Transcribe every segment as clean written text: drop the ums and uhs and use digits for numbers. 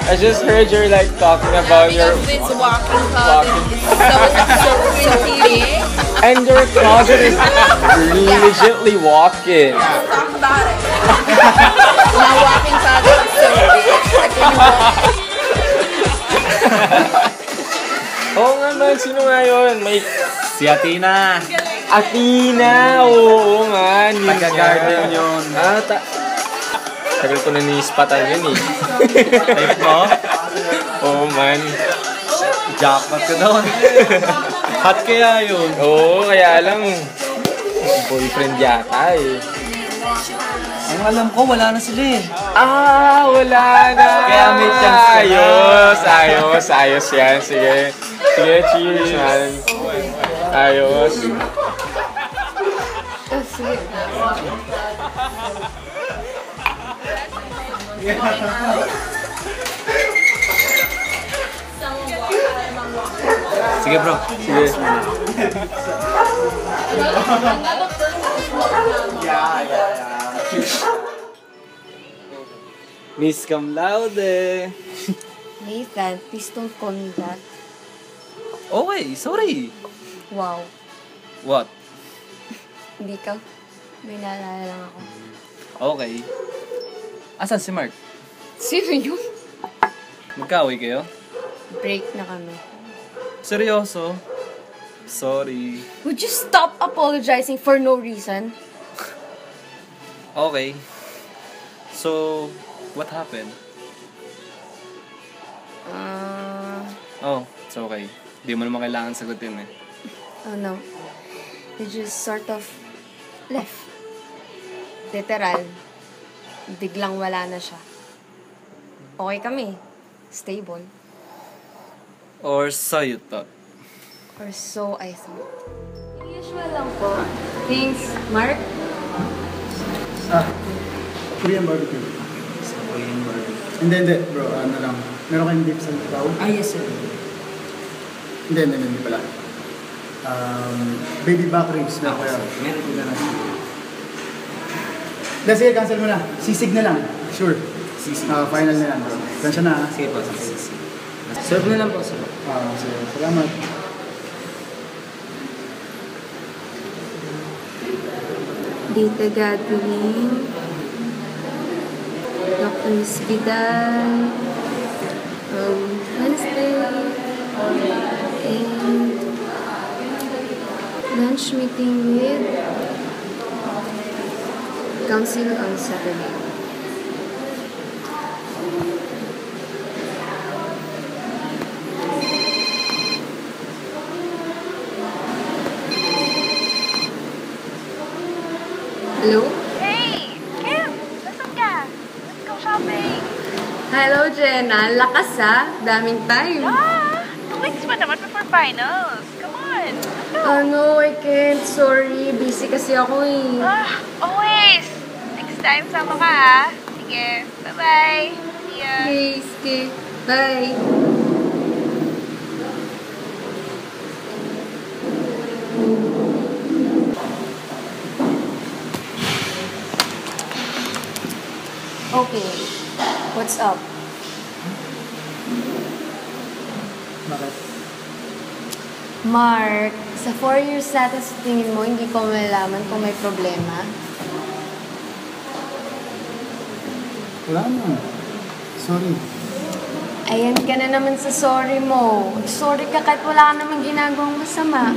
I just heard you're like talking about your walking closet. So pretty. And your closet is legitimately walking. Let's talk about it. My walking closet is so big. I can walk. Oo nga man, sino nga yun? May... Si Athena. Athena! Oo nga. Taga-garden yun. Tagal ko na niispatan yun eh. Type mo? Oo man. Jackpot ka doon. Hot kaya yun. Oo, kaya lang. Boyfriend yata eh. Ang alam ko, wala na sila eh. Wala na. Kaya may chance ka na. Ayos yan. Sige, cheers man. Ayos. Sige bro. Sige. Miss Cum Laude. Nathan, please don't call me that. Okay, sorry. Wow. What? Hindi ka. May naalala lang ako. Okay. Asan si Mark? Sino yun? Magkaaway kayo? Break na kami. Seryoso? Sorry. Would you stop apologizing for no reason? Okay. So, what happened? Oh, it's okay. Di mo naman kailangan sagutin eh. Oh no. We just sort of left. Literal. Biglang wala na siya. Okay kami. Stable. Or so you thought. Or so I thought. Usual lang po. Thanks, Mark. Korean barbecue. Korean barbecue. Hindi, bro, ano lang. Meron kayong beef sa tao? Yes sir. Hindi pala. Baby back ribs na kaya. Meron ko na lang. Sige, cancel mo na. Sisig na lang. Sure. Sisig. Final na lang, bro. Cancel na, ha? Sige po, sige. Serve na lang po sir. Sige. Salamat. Data gathering. Dr. Vidal. Wednesday. And lunch meeting with council on Saturday. Hello? Hey! Kim! Nasaan ka? Let's go shopping! Hello, Jenna. Lakas ha. Daming time. 2 weeks pa naman before finals. Come on! Let's go! No, I can't. Sorry. Busy kasi ako eh. Always! Next time, sama ka ha? Sige. Bye-bye! See ya! Okay, sige. Bye. Okay. What's up? Bakit? Mark, sa 4 years natin sa tingin mo, hindi ko malalaman kung may problema? Wala naman. Sorry. Ayan ka na naman sa sorry mo. Sorry ka kahit wala ka naman ginagawang masama.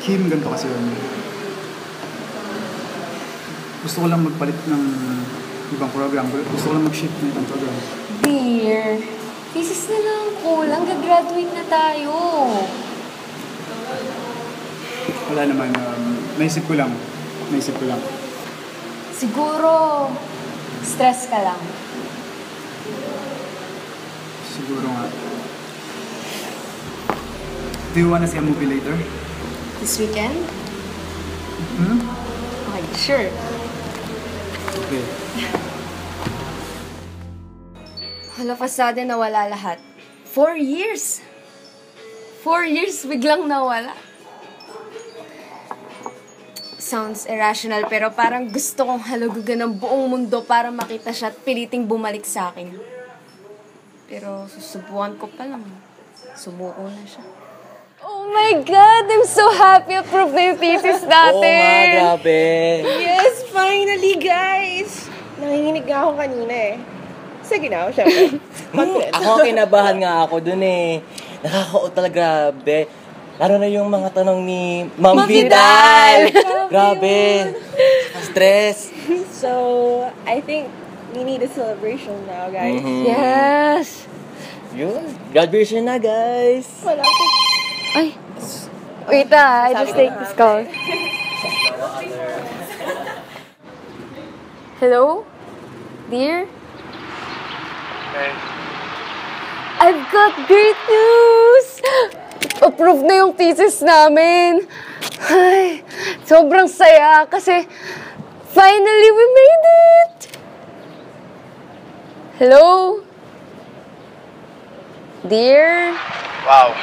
Kim, ganito kasi yun. Gusto ko lang magpalit ng ibang program. Gusto ko lang mag-shift ng ibang program. Dear, thesis na lang kulang. Gagraduate na tayo. Wala naman. Naisip ko lang. Siguro, stress ka lang. Siguro nga. Do you wanna see a movie later? This weekend? Okay, sure. Okay. All of a sudden, nawala lahat. 4 years! 4 years, biglang nawala. sounds irrational, pero parang gusto kong halagugan ng buong mundo para makita siya at piliting bumalik sa akin. Pero susubukan ko pa lang. Sumuko na siya. Oh my God! I'm so happy! Approve na yung thesis natin! Oo nga, grabe. Yes, finally, guys! Nanginginig nga ako kanina eh. Sige na, syempre. Ako kinabahan nga ako dun eh. Nakakao talaga, grabe. Lalo na yung mga tanong ni Ma'am Vidal. Grabe. Stress. So, I think we need a celebration now, guys. Yes! Yun. Graduation na, guys. Malapit. Ay! Wait I just take this call. Hello? Dear? Hey. I've got great news! Approved na yung thesis namin. Ay, sobrang saya kasi finally we made it! Hello? Dear? Wow.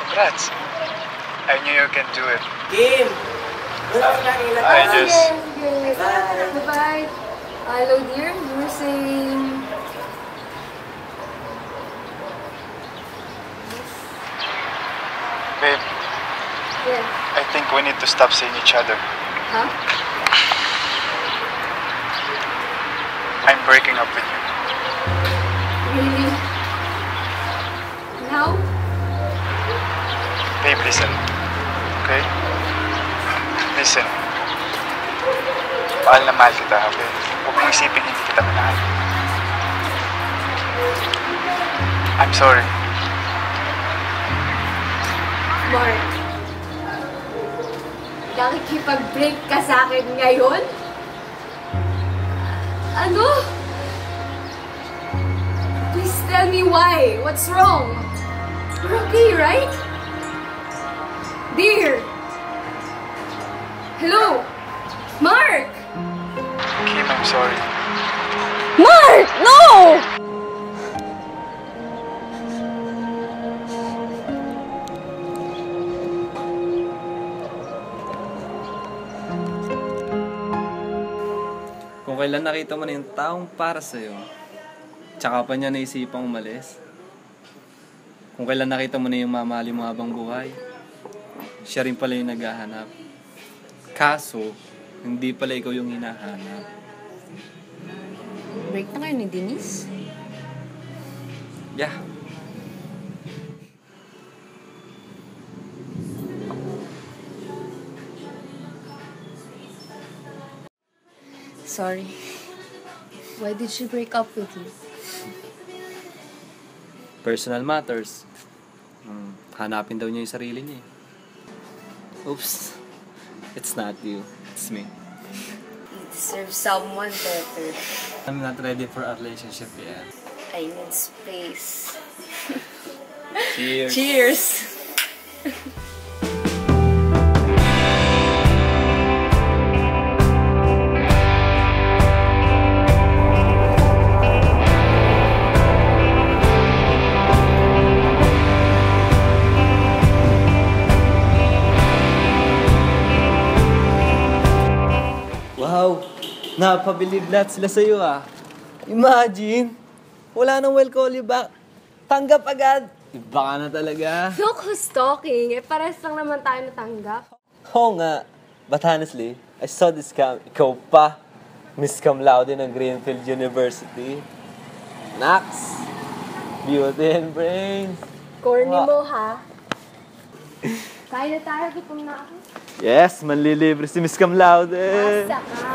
Congrats. I knew you can do it. Kim! I just... Bye-bye. Hello, dear. You were saying... Babe, Yes. I think we need to stop seeing each other. Huh? I'm breaking up with you. Really? Now? Babe, listen. Okay? Listen. Mahal na mahal kita, okay? Huwag mong isipin hindi kita minahal. I'm sorry. Mark, nakikipag-break ka sa akin ngayon? Ano? Please tell me why. What's wrong? We're okay, right? Dear! Hello? Mark! Kim, I'm sorry. Mark! No! Kung kailan nakita mo na yung taong para sa'yo, tsaka pa niya naisipang umalis. Kung kailan nakita mo na yung mamahali mo habang buhay, siya rin pala yung naghahanap. Kaso, hindi pala ikaw yung hinahanap. Break na kayo ni Denise? Yeah. Sorry. Why did she break up with you? Personal matters. Hanapin daw niya yung sarili niya. Oops. It's not you. It's me. You deserve someone better. I'm not ready for a relationship yet. I need space. Cheers! Cheers! Wow! Napabilib lahat sila sa'yo ah. Imagine! Wala nang will call you back. Tanggap agad! Iba ka na talaga. Look who's talking. Eh, pares lang naman tayo natanggap. Oo nga. But honestly, I saw this scam. Ikaw pa. Miss Cum Laude ng Greenfield University. Nax! Beauty and brains. Corny Wow. mo, ha? Kaya na tayo, gutom na ako. Yes, manlilibre si Miss Cum Laude. Asa ka.